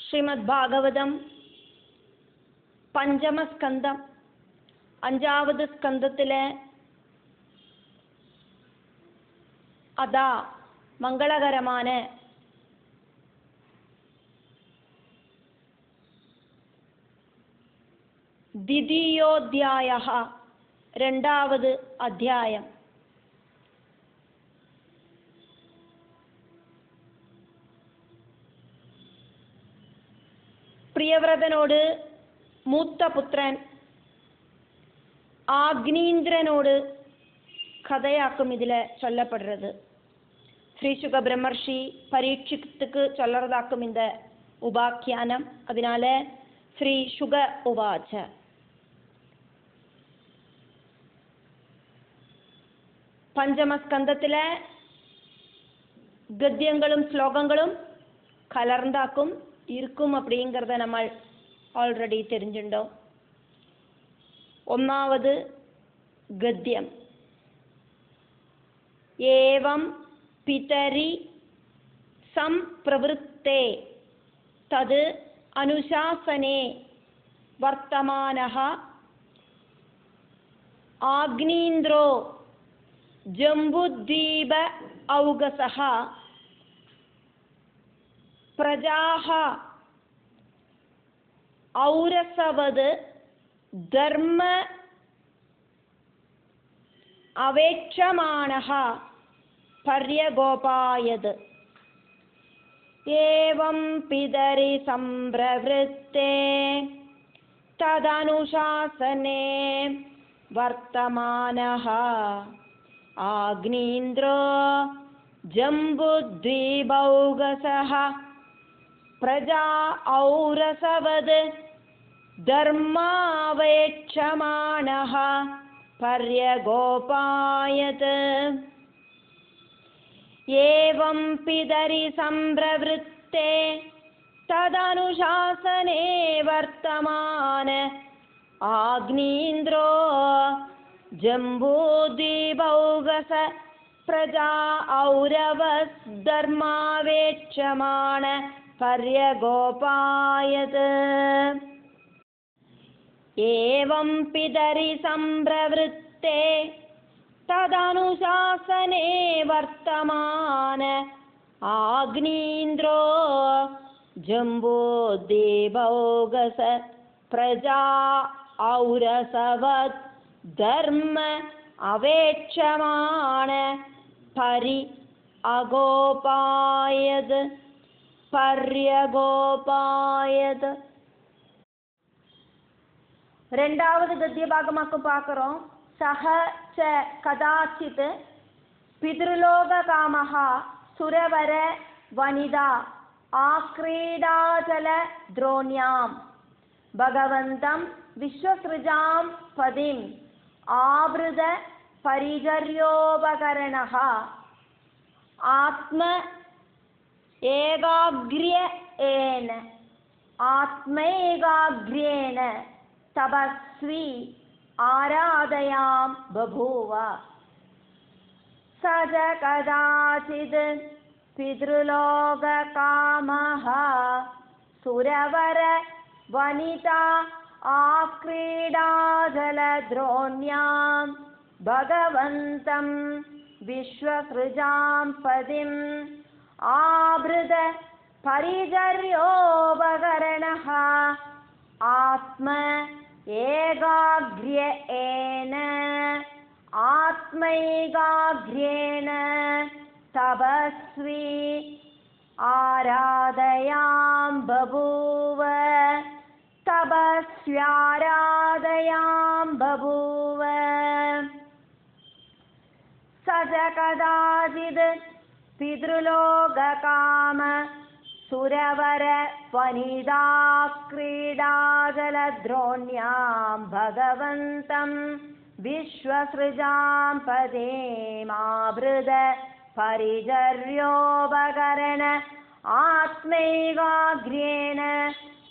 ശ്രീമദ്ഭാഗവതം പഞ്ചമസ്കന്ധം അഞ്ചാവത് സ്കന്ധത്തിലെ അതാ മംഗളകരമാണ് ദ്വിതീയോധ്യായഃ രണ്ടാവത് അധ്യായം. പ്രിയവ്രതനോട് മൂത്തപുത്രൻ ആഗ്നീന്ദ്രനോട് കഥയാക്കും ഇതിലെ ചൊല്ലപ്പെടുന്നത്. ശ്രീ சுக பிரம்மர்ஷி പരീക്ഷിத்துக்கு ചൊല്ലറതാക്കും இந்த ഉപാഖ്യാനം. അതിനാല് ശ്രീ சுக ഉവാച. പഞ്ചമസ്കന്ധത്തിലെ ഗദ്യങ്ങളും ശ്ലോകങ്ങളും കലർന്നാക്കും இருக்கும் அப்படிங்கிறத നമ്മൾ ഓൾറെഡി தெரிஞ்சுണ്ടോ. ഒന്നാമത് ഗദ്യം. ഏവം പിതരി സംപ്രവൃത്തേ തത് അനുശാസനേ വർത്തമാനഃ ആഗ്നീന്ദ്രോ ജംബുദ്വീപ ഔഗസഃ പ്രജാഃ ഔരസവത് ധർമ്മ അവേക്ഷമാണഃ പര്യഗോപായത്. ഏവം പിതരി സംപ്രവൃത്തേ തദനുശാസനേ വർത്തമാനഃ ആഗ്നീന്ദ്രോ ജംബുദ്വീപൗഗസഃ പ്രജാ ഔരസവത് ധർമാവേക്ഷമാണഃ പര്യഗോപായത്. ഏവം പിതരി സംപ്രവൃത്തേ തദനുശാസനേ വർത്തമാന ആഗ്നീന്ദ്രോ ജംബൂദ്വീപൗഗസ പ്രജാ ഔരവസ് ധർമാവേക്ഷമാണ പര്യഗോപായത്. ഏവം പിതരി സംപ്രവൃത്തേ തദനുശാസനേ വർത്തമാന ആഗ്നീന്ദ്രോ ജംബൂദ്വീപൗഗസ പ്രജാ ഔരസവത് ധർമ്മ അവേക്ഷമാണ പര്യഗോപായത്. രണ്ടാമത് ഗദ്യഭാഗമാക്കും പാക്കറോ. സഹ ച കഥാചിത് പിതൃലോകകാമഃ സുരവര വനിത ആക്രീഡാചല ദ്രോണ്യാം ഭഗവന്തം വിശ്വസൃജാം പതിം ആവൃത പരിചര്യോപകരണഃ ആത്മൈകാഗ്ര്യേന തപസ്വി ആരാധയാം ബഭൂവ. സ ച കദാചിത് പിതൃലോകകാമഃ സുരവര വനിത ആക്രീഡാചലദ്രോണ്യാം ഭഗവന്തം വിശ്വസൃജാം പതിം ആവൃത പരിചര്യോപകരണഃ ആത്മൈകാഗ്ര്യേന തപസ്വി ആരാധയാം ബഭൂവ. തപസ്യാരാധയാം ബഭൂവ. സ ച കദാചിത് പിതൃലോകകാമ സുരവര വനിതാക്രീഡാചലദ്രോണ്യാം ഭഗവന്തം വിശ്വസൃജാം പദേമാവൃത പരിചര്യോപകരണ ആത്മൈകാഗ്ര്യേന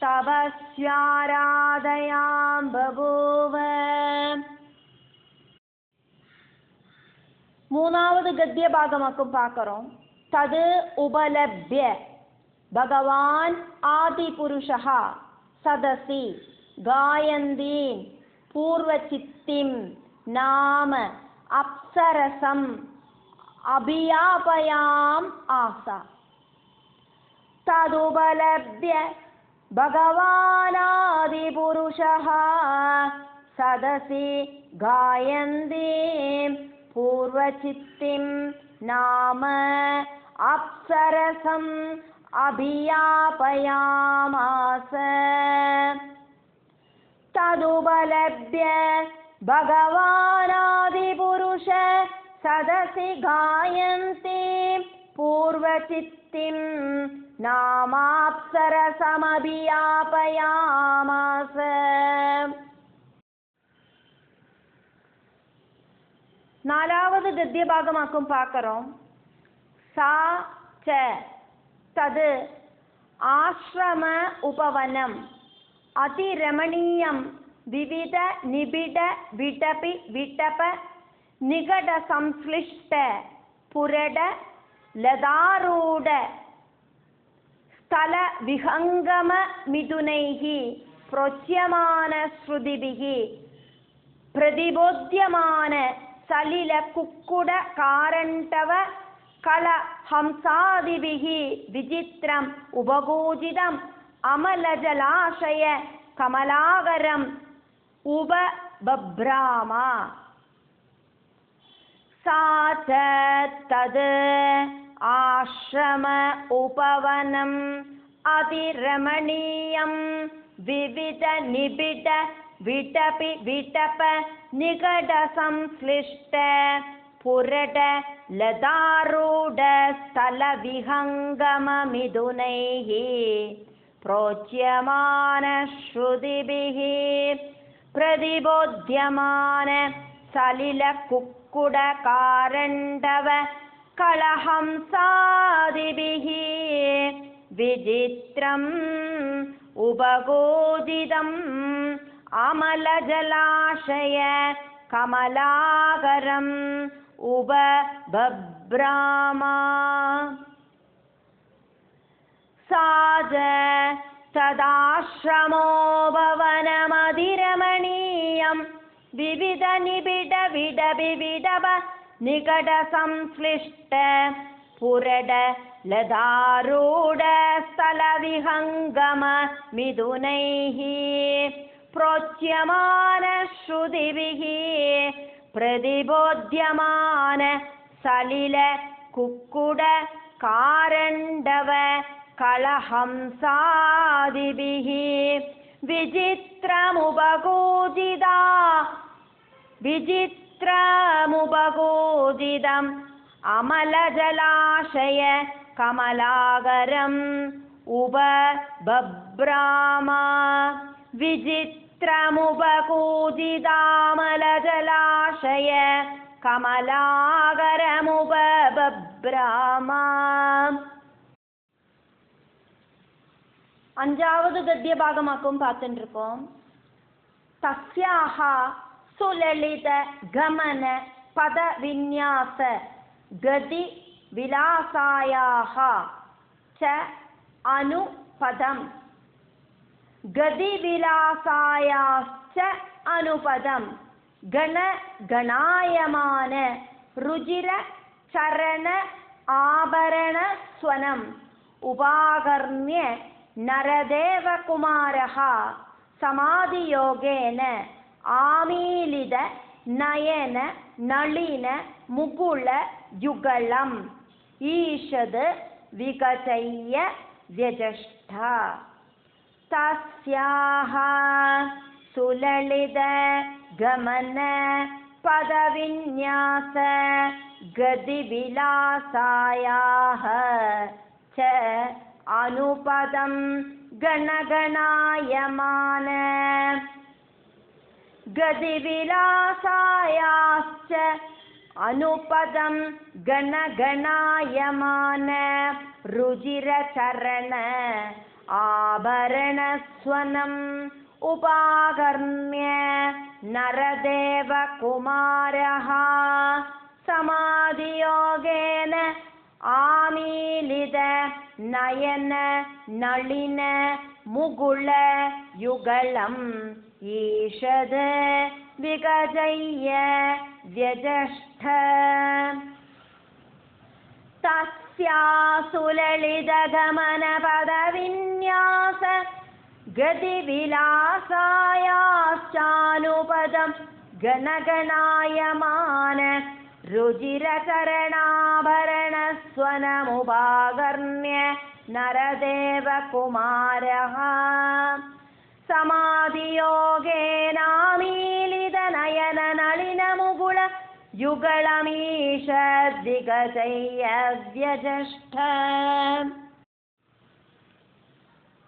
തപസ്യാരാധയാം ബഭൂവ. മൂന്നാമത് ഗദ്യഭാഗമാക്കും പാക്കറോ. തത് ഉപലഭ്യ ഭഗവാൻ ആദിപുരുഷഃ സദസി ഗായന്തീം പൂർവചിത്തിം നാമ അപ്സരസം അഭിയാപയാം ആസ. തദുപലഭ്യ ഭഗവാനാദിപുരുഷഃ സദസി ഗായന്തീം പൂർവചിത്തിം നാമ അപ്സരസം അഭിയാപയാമാസ. തദുപലഭ്യ ഭഗവാനാദിപുരുഷ സദസി ഗായന്തീം പൂർവചിത്തിം നാമാപ്സരസമഭിയാപയാമാസ. നാലാவது ഗദ്യഭാഗമാക്കും പാക്കറോം. സാ ച തത് ആശ്രമ ഉപവനം അതിരമണീയം വിവിധ നിബിഡ വിടപി വിടപ നികട സംശ്ലിഷ്ട പുരട ലതാരൂഢ സ്ഥല വിഹംഗമ മിഥുനൈഃ പ്രോച്യമാന ശ്രുതിഭിഃ പ്രതിബോധ്യമാന സലില കുക്കുട കാരണ്ഡവ കള ഹംസാദിഭിഃ വിചിത്രം ഉപഗോചിതം അമലജലാശയ കമലാകരം ഉപബഭ്രാമ. സാ ച തത് ആശ്രമ ഉപവനം അതിരമണീയം വിവിധ നിബിഡ വിടപി വിടപ നികട സംശ്ലിഷ്ട പുരട ലതാരൂഢ സ്ഥല വിഹംഗമ മിഥുനൈഃ പ്രോച്യമാന ശ്രുതിഭിഃ പ്രതിബോധ്യമാന സലില കുക്കുട കാരണ്ഡവ കളഹംസാദിഭിഃ വിചിത്രം ഉപഗോചിതം അമലജലാശയ കമലാകരം ഉപബഭ്രാമ. സാ ച തദാശ്രമോപവനമതിരമണീയം വിവിധ നിബിഡ വിടപി വിടപ നികട സംശ്ലിഷ്ട പുരട ലതാരൂഢ സ്ഥല വിഹംഗമ മിഥുനൈഃ പ്രോച്യമാന ശ്രുതിഭിഃ പ്രതിബോധ്യമാന സലില കുക്കുട കാരണ്ഡവ കളഹംസാദിഭിഃ വിചിത്രമുപഗോചിതം അമലജലാശയ കമലാകരം ഉപബഭ്രാമ. വിചിത്രമുപഗോചിതാമലജലാശയ കമലാകരമുപബഭ്രാമ. അഞ്ചാவது ഗദ്യഭാഗമാക്കും பார்த்துருக்கோம். തസ്യാഹ സുലളിത ഗമന പദ വിന്യാസ ഗതി വിലാസായാഹ ച അനുപദം ഗതി വിലാസായാശ്ച അനുപദം ഗണ ഗണായമാന രുചിര ചരണ ആഭരണ സ്വനം ഉപാകർണ്യ നരദേവകുമാരഃ സമാധിയോഗേന ആമീലിത നയന നളിന മുകുള യുഗളം ഈഷത് വികചയ്യ വ്യജഷ്ഠ. തസ്യാഹ സുലളിത ഗമന പദവിന്യാസ ഗതിവിലാസായാഹ ച അനുപദം ഗണഗണായമാന ഗതിവിലാസായാശ്ച അനുപദം ഗണഗണായമാന രുചിരചരണ ആഭരണസ്വനം ഉപാകർണ്യ നരദേവകുമാരഃ സമാധിയോഗേന ആമീലിത मीलित नयन नलिन मुकुल युगलम् ईषद् विगजय्य व्यजष्ठ तस्यासुललितगमनपदविन्यास गतिविलासायाश्चानुपदं गणगणायमान रुचिरचरणाभरणस्वनमुपाकर्ण्य नरदेवकुमारः समाधियोगेनामीलितनयननलिनमुकुल युगलमीषद्विगजय्यव्यजष्ठ.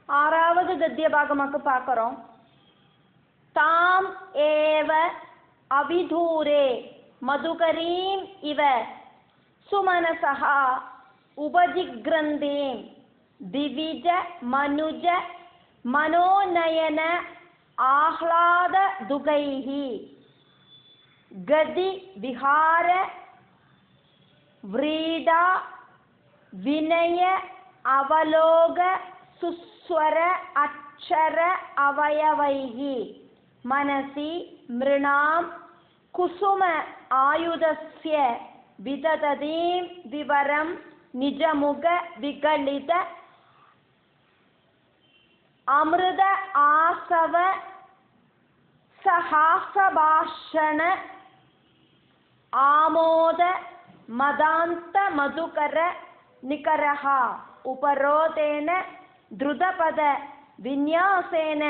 ஆறாவது கத்திய பாகமாக்கு பார்க்குறோம். தாம் ஏவ அவிதூரே மதுகரீம் இவ சுமனசஹ உபஜிக்ரந்தீம் திவிஜ மனுஜ மனோநயன ஆஹ்லாத துகைஹி கதி விஹார व्रीडा विनय अवलोक सुस्वर अक्षर अवयवैः मनसि मृणां कुसुम आयुधस्य विदधतीं विवरं निजमुख विगलित अमृत आसव सहासभाषण आमोद मदान्त मधुकर निकरः उपरोधेन द्रुतपद विन्यासेन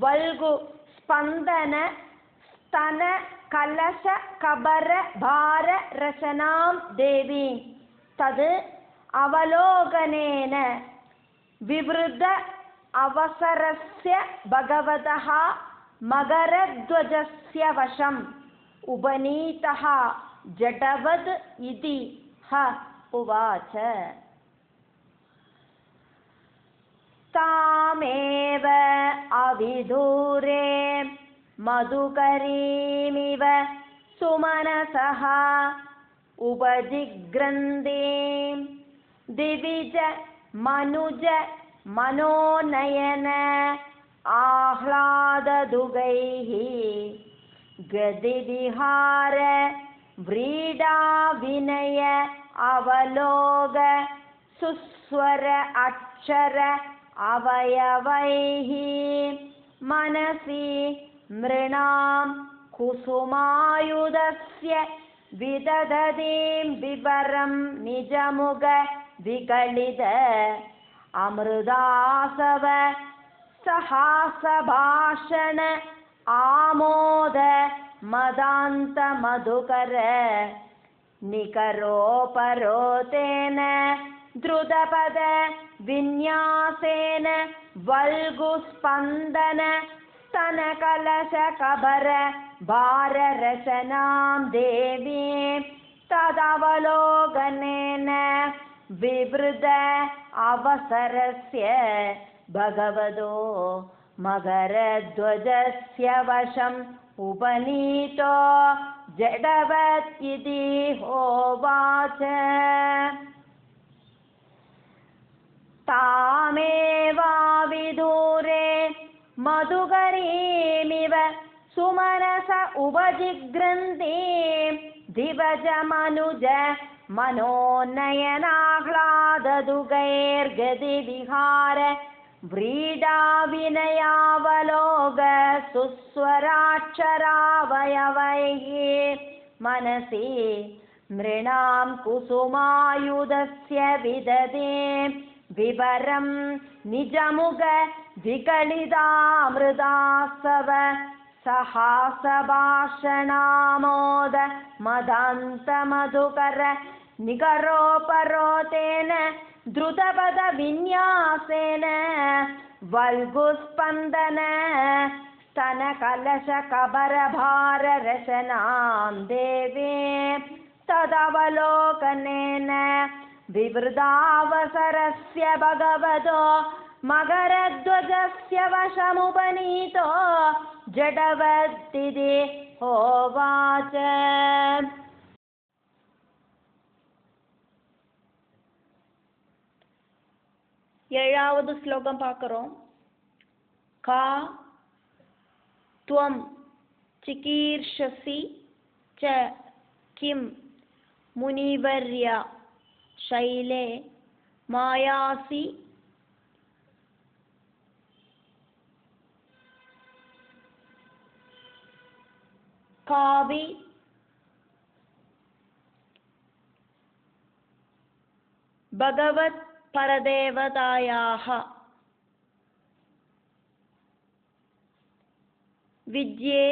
वल्गु स्पन्दन स्तन कलश कबर भार रचनां देवी तद् अवलोकनेन विवृत अवसरस्य भगवतः मकरध्वजस्य वशम् उपनीतः जडवद् इति ह उवाच. तामेव अविदूरे मधुकरीमिव सुमनसः उपजिग्रन्थीं दिविज मनुज मनोनयन आह्लाददुगैः गतिविहार व्रीडा विनय अवलोक सुस्वर अक्षर अवयवैः मनसि मृणां कुसुमायुधस्य विदधतीं विवरं निजमुख विगलित अमृतासव सहासभाषण आमोद मदान्त मधुकर निकरोपरोतेन द्रुतपद विन्यासेन वल्गुस्पन्दन स्तनकलश कबर भार रचनां देवी तदवलोकनेन विवृत अवसरस्य भगवतो मकरध्वजस्य वशम् उपनीतो जडवत् इति होवाच. तामेवाविदूरे मधुकरीमिव सुमनस उपजिग्रन्थीं दिवज मनुज मनोनयनाह्लाददुगैर्गतिविहार व्रीडा विनयावलोक सुस्वराक्षरावयवैः मनसि मृणां कुसुमायुधस्य विदधतीं विवरं निजमुख विगलितामृतासव सहासभाषणामोद मदान्त मधुकर निकरोपरोतेन द्रुतपद विन्यासेन वल्गुस्पन्दन स्तन कलश कबर भार रचनां देवी तदवलोकनेन विवृतावसरस्य भगवतो मकरध्वजस्य वशमुपनीतो जडवद्दिति होवाच. 7வது ஸ்லோகம் பார்க்குறோம். கா துவம் சிகீர்ஷசி ச கிம் முனிவர்யா சைலே மாயாசி காவி பகவத் பரதேவதாயாः வித்யே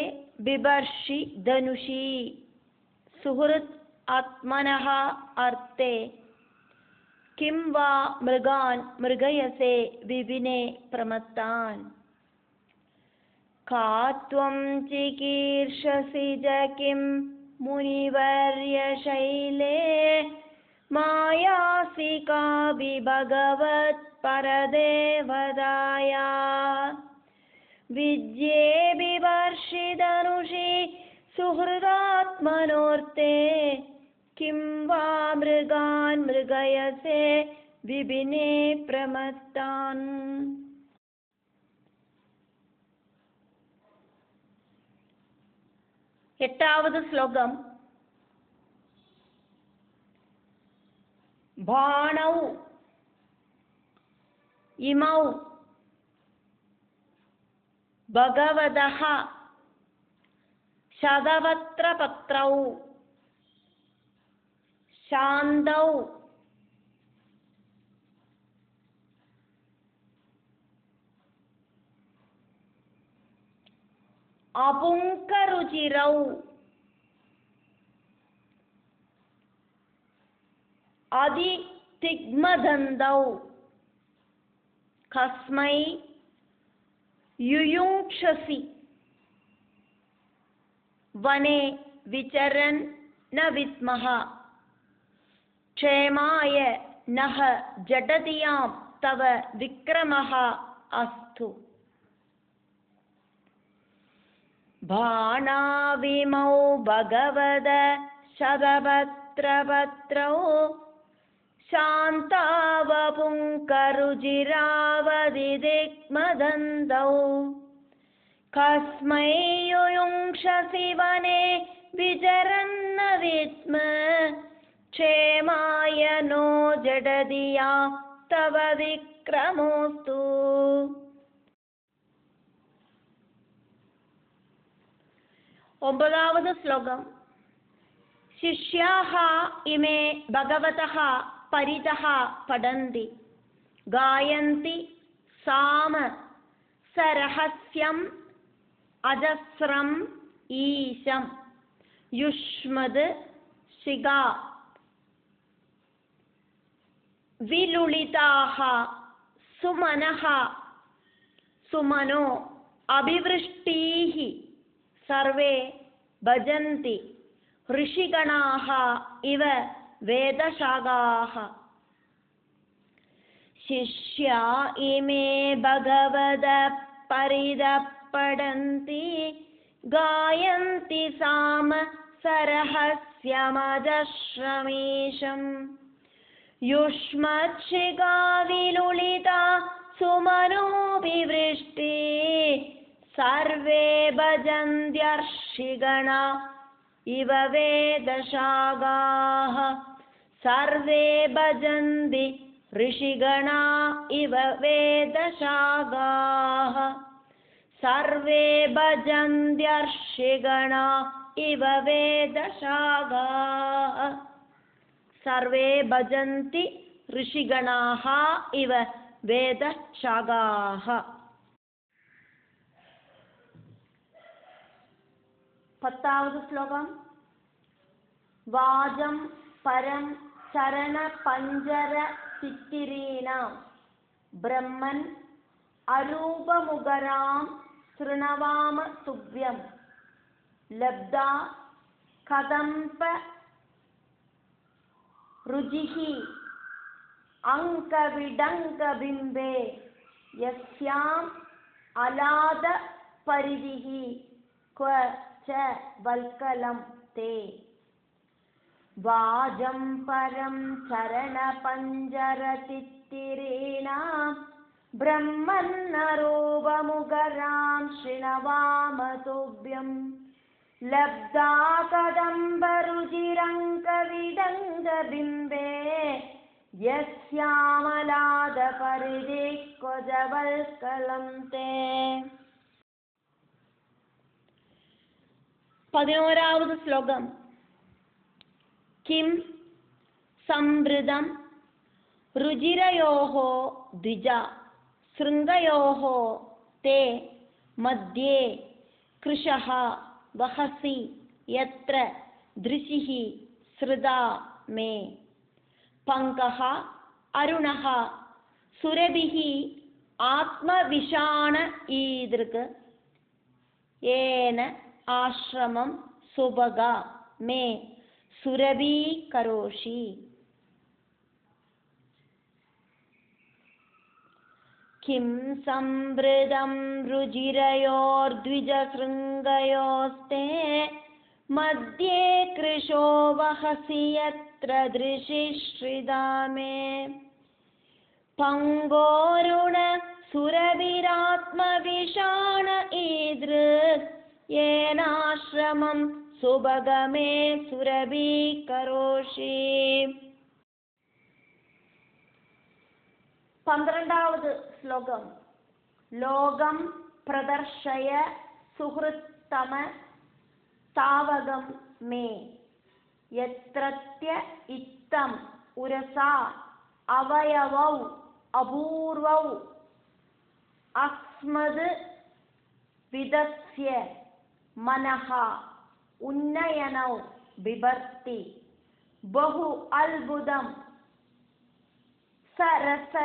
பிபர்ஷி தனுஷி சுஹ்ருத் ஆத்மனः அர்த்தே கிம் வா மிருகான் மிருகயசே விபினே பிரமத்தான் காத்வம் சிகீர்ஷசி ஜ கிம் முனிவர்யசைலே மாயாசி காபி பகவத் பரதேவதாயா வித்யே பிபர்ஷி தனுஷி சுஹ்ருதாத்மனோர்த்தே கிம் வா மிருகான் மிருகயசே விபினே பிரமத்தான். எட்டாவது ஸ்லோகம். பாணௌ இமௌ பகவதः சதவத்ரபத்ரௌ சாந்தௌ அபுங்கருச்சிரௌ அதிதிக்மதந்தௌ கஸ்மை யுயுங்க்ஷசி வனே விசரன் ந வித்மஹ க்ஷேமாய நஹ ஜடதியாம் தவ விக்ரமஹ அஸ்து. பாணாவிமௌ பகவத சதபத்ரபத்ரௌ சாந்தாவபுங்கருஜிராவதிதிக்மதந்தௌ கஸ்மை யுயுங்க்ஷசி வனே விசரன்ன வித்ம க்ஷேமாய நோ ஜடதியா தவ விக்ரமோஸ்து. ஒன்பதாவது ஸ்லோகம். शिष्याः इमे भगवतः परितः पठन्ति गायन्ति साम सरहस्यम् अजस्रम् ईशं युष्मद् शिगा विलुलिताः सुमनः सुमनो अभिवृष्टिः सर्वे भजन्ति ऋषिगणाः इव वेदशाखाः. शिष्या इमे भगवद परितः पठन्ति गायन्ति साम सरहस्यमजस्रमीशं युष्मच्छिगा विलुलिता सुमनोभिवृष्टि सर्वे भजन्त्यर्षिगणा इव वेदशाखाः. सर्वे भजन्ति ऋषिगणा इव वेदशाखाः. सर्वे भजन्त्यर्षिगणा इव वेदशाखाः. सर्वे भजन्ति ऋषिगणाः इव वेदशाखाः. 10வது ஸ்லோகம். வாஜம் பரம் சரண பஞ்சர சித்திரீணாம் பிரம்மன் அரூபமுகராம் ஸ்ருணவாம துவ்யம் லப்தா கதம்ப ருஜிஹி அங்கவிடங்க பிம்பே யஸ்யாம் அலாத பரிதிஹி க்வ ச வல்கலம் தே. वाजं परं चरणपञ्जरतित्तिरेणां ब्रह्मन्नरोपमुगरां शृणवामतोभ्यं लब्धा कदम्बरुचिरङ्कविदङ्गबिम्बे यस्यामलादपरिदे क्वजवल्कलं ते. 11ാவது ശ്ലോകം. കിം സംവൃതം രുചിരയോഃ ദ്വിജ ശൃംഗയോഃ തേ മധ്യേ കൃശഃ വഹസി യത്ര ദൃശിഃ ശ്രുതാ മേ പങ്കഃ അരുണഃ സുരഭിഃ ആത്മവിഷാണ ഈദൃക് യേന ആശ്രമം സുഭഗ മേ സുരഭീകരോഷി. കിം സംവൃതം രുചിരയോർദ്വിജശൃംഗയോസ്തേ മധ്യേ കൃശോ വഹസി യത്ര ദൃശിശ്രിതാ മേ പങ്കോരുണ സുരഭിരാത്മവിഷാണ ഈദൃക് യേനാശ്രമം സുഭഗമേ സുരഭീകരോഷി. 12ാவது ശ്ലോകം. ലോകം പ്രദർശയ സുഹൃത്തമ താവകം മേ യത്രത്യ ഇത്തം ഉരസാ അവയവൗ അപൂർവൗ അസ്മദ് വിദസ്യ മനഃ ഉന്നയനൗ ബിഭർത്തി ബഹു അത്ഭുതം സരസ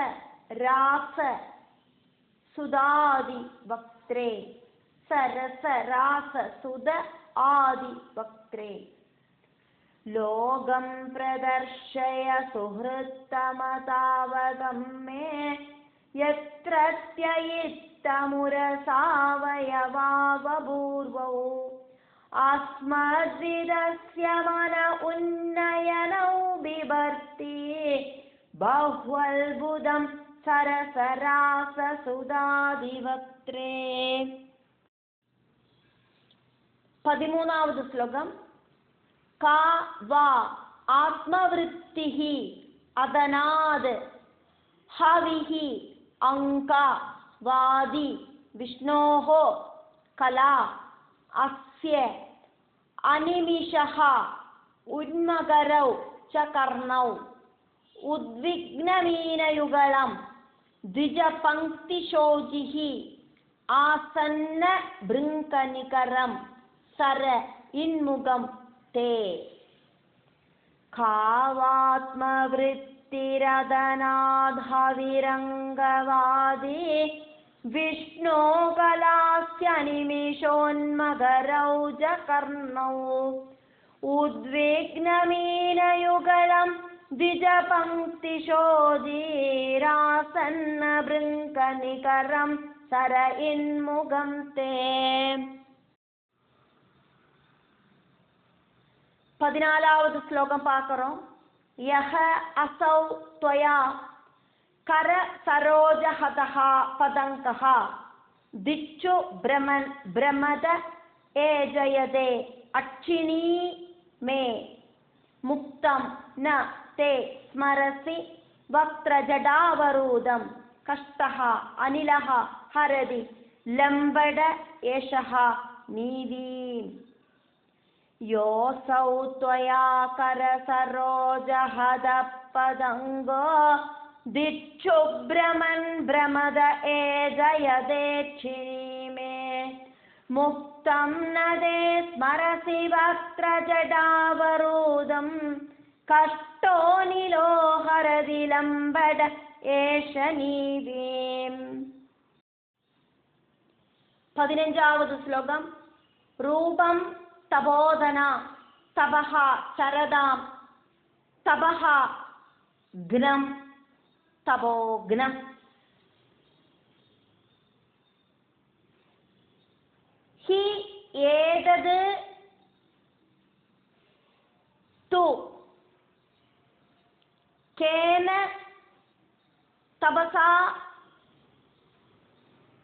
രാസ സുദാദി വക്ത്രേ. സരസ രാസ സുദ ആദി വക്ത്രേ. ലോകം പ്രദർശയ സുഹൃത്തമതാവകം മേ യത്രത്യയിത്തമുരസാവയവാവപൂർവൗ അസ്മദ്വിദസ്യ മന ഉന്നയനൗ ബിഭർത്തി ബഹ്വത്ഭുതം സരസരാസസുദാദിവക്ത്രേ. 13ാவது ശ്ലോകം. കാ വാ ആത്മവൃത്തിഃ അദനാദ് ഹവിഃ അങ്ക വാദി വിഷ്ണോഃ കലാ അസ്യ അനിമിഷഃ ഉന്മകരൗ ച കർണൗ ഉദ്വിഗ്നമീനയുഗളം ദ്വിജപംക്തിശോചിഃ ആസന്ന ഭൃങ്കനികരം സര ഇൻമുഖം തേ. ഖാവാത്മവൃത്തിരദനാദ്ഹവിരംഗവാദി വിഷ്ണോ കലാസ്യനിമിഷോന്മകരൗ ച കർണൗ ഉദ്വിഗ്നമീനയുഗളം ദ്വിജപംക്തിശോചീരാസന്ന ഭൃങ്കനികരം സര ഇൻമുഖം തേ. 14ാவது ശ്ലോകം பார்க்கிறோம். യഹ അസൗ ത്വയാ കര സരോജഹതഃ പദങ്കഃ ദിച്ചു ഭ്രമൻ ഭ്രമദ ഏജയതേ അക്ഷിണീ മേ മുക്തം ന തേ സ്മരസി വക്ത്രജടാവരൂഢം കഷ്ടഃ അനിലഃ ഹരതി ലംബട ഏഷഃ നീവീം. യോസൗ ത്വയാ കരസരോജഹതഃ പദംഗോ ദിക്ഷുഭ്രമൻ ഭ്രമദ ഏജയതേക്ഷിണീ മേ മുക്തം ന തേ സ്മരസി വക്ത്രജടാവരൂഢം കഷ്ടോനിലോ ഹരതി ലംബട ഏഷ നീവീം. 15ാவது ശ്ലോകം. രൂപം തപോധന തപഃ ചരതാം തപഃ ഗ്നം തപോഗ്നം. ഹി ഏതത് तु केन तपसा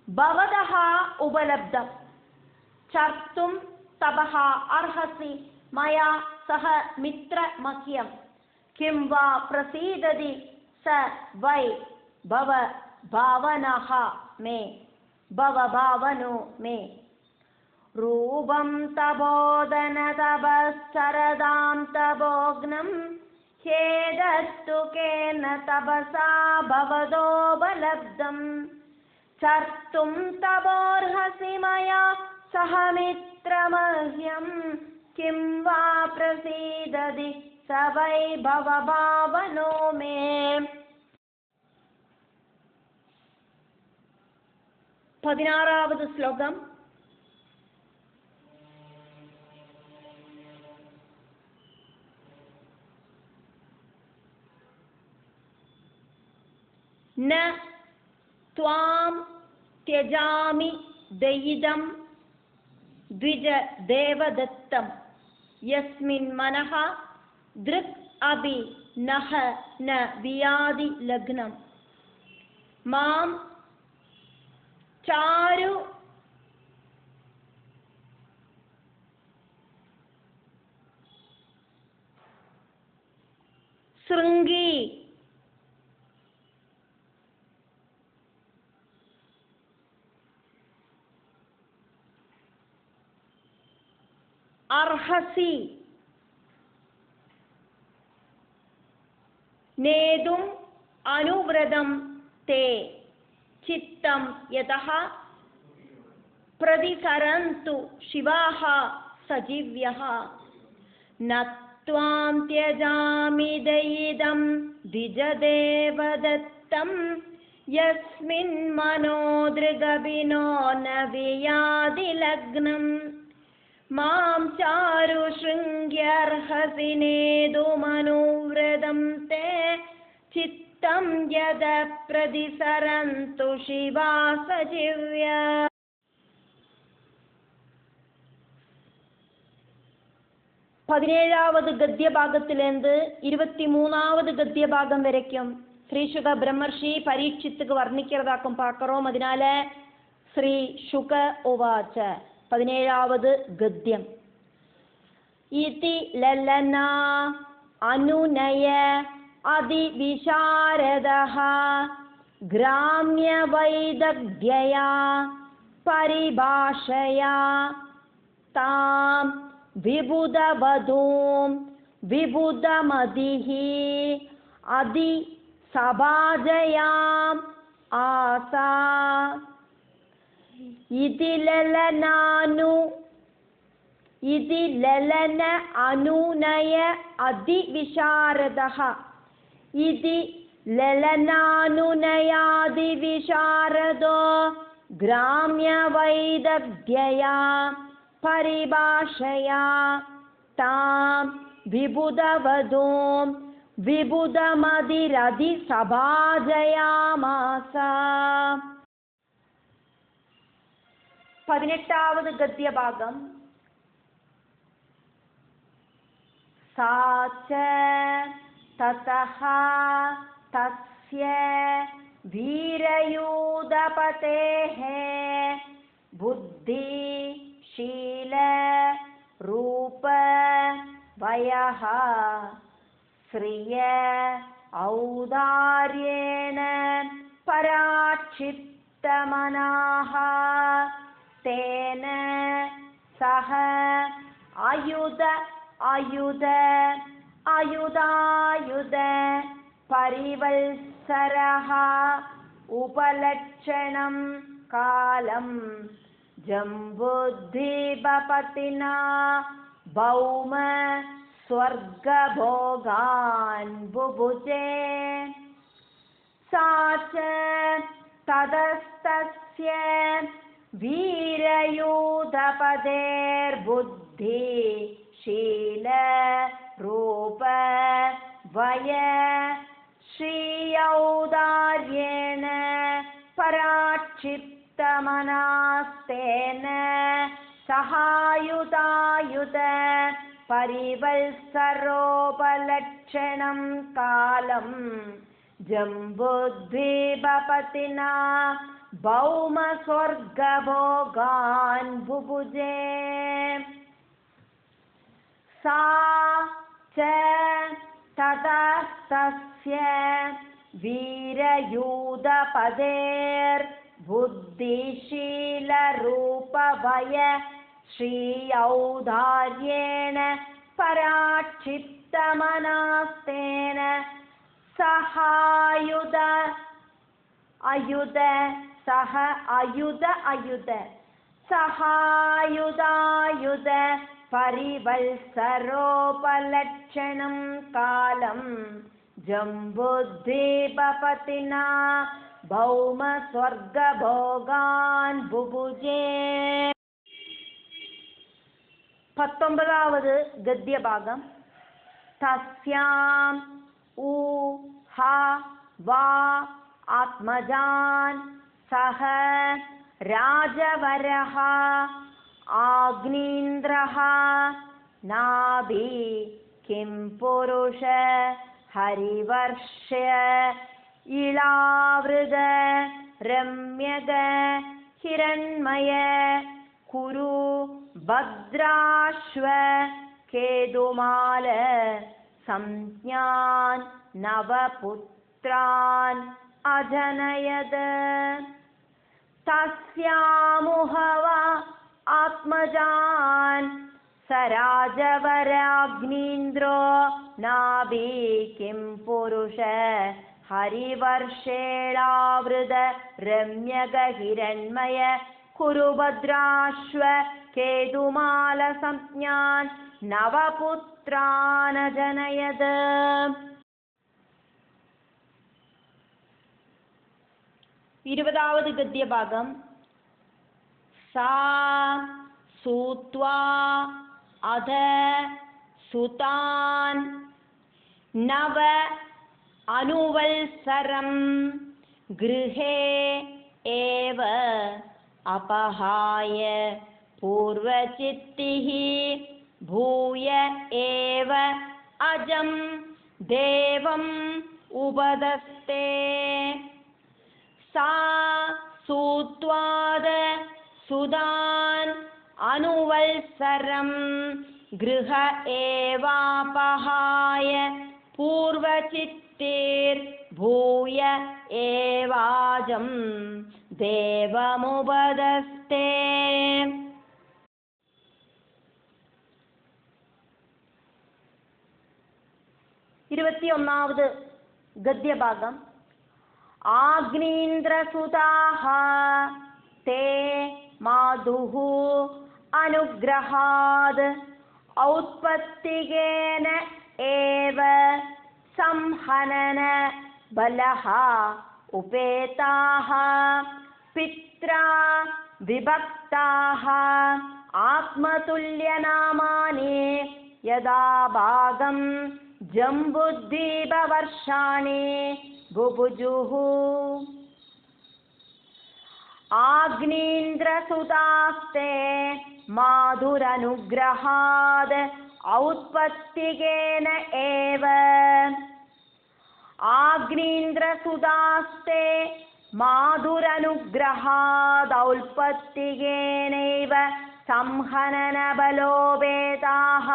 भवतः उपलब्धं चर्तुं तपः अर्हसि मया सह मित्रमह्यं किं वा प्रसीदति स वै भवभावनः मे भवभावनो मे रूपं तपोधन तपश्चरदां तपोग्नं ह्येतत्तु केन तपसा भवतोपलब्धं चर्तुं तपोर्हसि मया सह मित्रमह्यं किं वा प्रसीदति स वै भवभावनो मे। 16ാമത് ശ്ലോകം. ന ത്വാം ത്യജാമി ദയിദം ദ്വിജ ദേവദത്തം യസ്മിൻ മനഃ ദൃക് അപി നഹ ന വിയാതി ലഗ്നം മാം ചാരു ശൃംഗി അർഹസി നേതും അനുവ്രതം തേ ചിത്തം യതഃ പ്രതിസരന്തു ശിവാഃ സജീവ്യഃ ന ത്വാം ത്യജാമി ദയിദം ദ്വിജദേവദത്തം യസ്മിൻ മനോ ദൃഗഭിനോ ന വിയാതി ലഗ്നം മാം ചാരു ശൃംഗ്യർഹസി നേതുമനുവ്രതം തേ ചിത്തം യത പ്രതിസരന്തു ശിവാ സജീവ്യ. 17ാമത് ഗദ്യഭാഗത്തിലേന്ത് 23ാമത് ഗദ്യഭാഗം വരയ്ക്കും ശ്രീ ശുക ബ്രഹ്മർഷി പരീക്ഷിത്തുക്ക് വർണ്ണിக்கிறതാക്കും പാക്കറോം. അതിനാല് ശ്രീ ശുക ഉവാച 17ാമത് ഗദ്യം. ഇതി ലലന അനുനയ അതിവിശാരദഃ ഗ്രാമ്യവൈദഗ്ധ്യയാ പരിഭാഷയാ താം വിബുധവധൂം വിബുധമതിഃ അതി സഭാജയാം ആസാ ഇതി ലലന അനുനയ അതിവിശാരദഃ ഇതി ലലനാനുനയാദിവിശാരദോ ഗ്രാമ്യവൈദഗ്ധ്യയാ പരിഭാഷയാ താം വിബുധവധൂം വിബുധമതിരതി സഭാജയാമാസ. 18ാമത് ഗദ്യഭാഗം. സാ ച തതഃ തസ്യ ധീരയൂഥപതേഃ ബുദ്ധി ശീല രൂപ വയഃ ശ്രിയ ഔദാര്യേണ പരാക്ഷിപ്തമനാഃ തേന സഹ അയുധായുധ പരിവത്സരഃ ഉപലക്ഷണം കാലം ജംബുദ്ദീപപതിനാ ഭൗമ സ്വർഗഭോഗാൻ ബുഭുജേ. സാ ച തതസ്തസ്യ വീരയൂഥപതേർബുദ്ധി ശീല രൂപ വയ ശ്രീയൗദാര്യേണ പരാക്ഷിപ്തമനാസ്തേന സഹായുധായുധ परिवत्सरोपलक्षणं कालं जम्बुद्वीपपतिना भौमस्वर्गभोगान् बुभुजे सा च ततस्तस्य वीरयूधपदेर्बुद्धिशीलरूपभय श्रीऔदार्येण पराक्षिप्तमनास्तेन सहायुध सहायुधायुध परिवत्सरोपलक्षणं कालं जम्बुद्वीपपतिना भौमस्वर्गभोगान् बुभुजे. 19வது ഗദ്യഭാഗം. തസ്യാം ഊ ഹാ വാ ആത്മജാൻ സഹ രാജവരഃ ആഗ്നീന്ദ്രഃ നാഭി കിം പുരുഷ ഹരിവർഷ്യ ഇളാവൃത രമ്യക ഹിരണ്മയ കുരു ഭദ്രാശ്വ കേതുമാല സംജ്ഞാൻ നവപുത്രാൻ അജനയത്. തസ്യാമുഹവ ആത്മജാൻ സരാജവരാഗ്നീന്ദ്രോ നാഭി കിം പുരുഷ ഹരിവർഷേളാവൃത രമ്യക ഹിരണ്മയ കുരുഭദ്രാശ്വ കേതുമാല സംജ്ഞാൻ നവപുത്രാനജനയത്. 20வது ഗദ്യഭാഗം. സാ സൂത്വാ അധ സുതാൻ നവ അനുവത്സരം ഗൃഹേ ഏവ അപഹായ പൂർവചിത്തിഃ ഭൂയ ഏവ അജം ദേവം ഉപദസ്തേ. സാ സൂത്വാദ സുതാൻ അനുവത്സരം ഗൃഹ ഏവാപഹായ പൂർവചിത്തേർഭൂയ ഏവാജം ദേവമുപദസ്തേ. 21வது ഗദ്യഭാഗം. ആഗ്നീന്ദ്രസുതാഃ തേ മാതുഃ അനുഗ്രഹാദ് ഔത്പത്തികേന ഏവ സംഹനന ബലഃ ഉപേതാഃ പിത്രാ വിഭക്താഃ ആത്മതുല്യനാമാനി യദാ ഭാഗം ജംബുദ്വീപവർഷാണി ബുഭുജുഃ. ആഗ്നീന്ദ്രസുതാസ്തേ മാധുരനുഗ്രഹാദ് ഔത്പത്തികേന ഏവ. ആഗ്നീന്ദ്രസുതാസ്തേ മാധുരനുഗ്രഹാദ് ഔത്പത്തികേനൈവ സംഹനനബലോപേതാഃ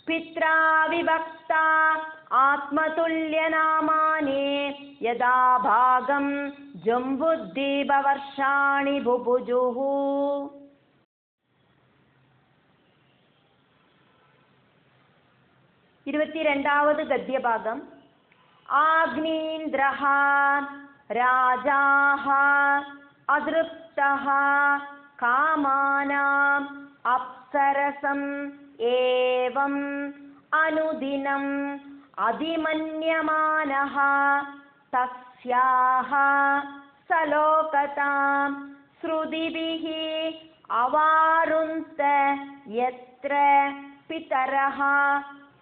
പിത്രാ വിഭക്താ ആത്മതുല്യനാമാനി യദാ ഭാഗം ജംബുദ്വീപവർഷാണി ബുഭുജുഃ. 22வது ഗദ്യഭാഗം. ആഗ്നീന്ദ്രഃ രാജാഃ അതൃപ്തഃ കാമാനാം അപ്സരസം ഏവം അനുദിനം അതിമന്യമാനഃ തസ്യാഃ സലോകതാം ശ്രുതിഭിഃ അവാരുന്ത യത്ര പിതരഃ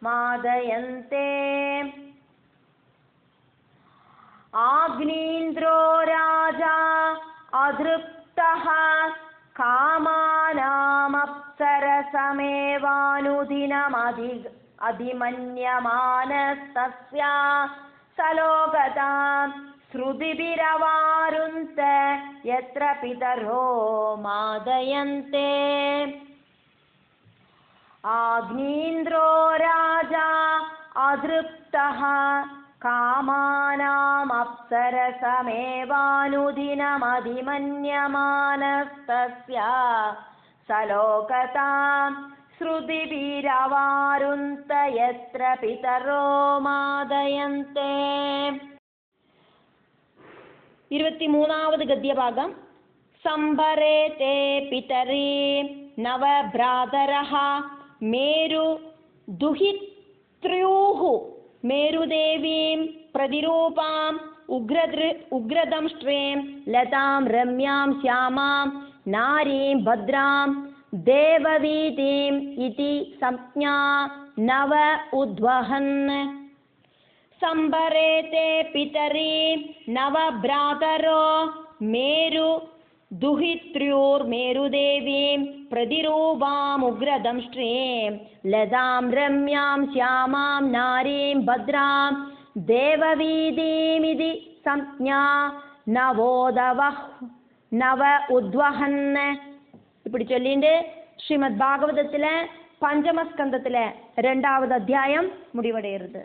മാദയന്തേ. ആഗ്നീന്ദ്രോ രാജാ അതൃപ്തഃ കാമാനാമപ്സരസാം अधिमन्यमानस्तस्य सलोकतां श्रुतिभिरवारुन्त यत्र पितरो मादयन्ते आग्नीन्द्रो राजा अदृप्तः कामानामप्सरसमेवानुदिनमधिमन्यमानस्तस्य सलोकतां श्रुतिभिरवारुन्त यत्र पितरो मादयन्ते. 23வது गद्यभागं संभरे ते पितरी नवभ्रातरः मेरु दुहित्र्युः मेरुदेवीं प्रतिरूपाम् उग्रदंष्ट्रीं लतां रम्यां श्यामां नारीं भद्रां देववीतीम् इति संज्ञा नव उद्वहन्. संभरे ते पितरी नवभ्रातरो मेरु दुहित्र्योर्मेरुदेवीं प्रतिरूपामुग्रदंष्ट्रीं लतां रम्यां श्यामां नारीं भद्रां देववीतीमिति संज्ञा नव उद्वहन्. இப்படி சொல்லிட்டு ஸ்ரீமத் பாகவதத்தில் பஞ்சமஸ்கந்தத்தில் 2வது அத்தியாயம் முடிவடைகிறது.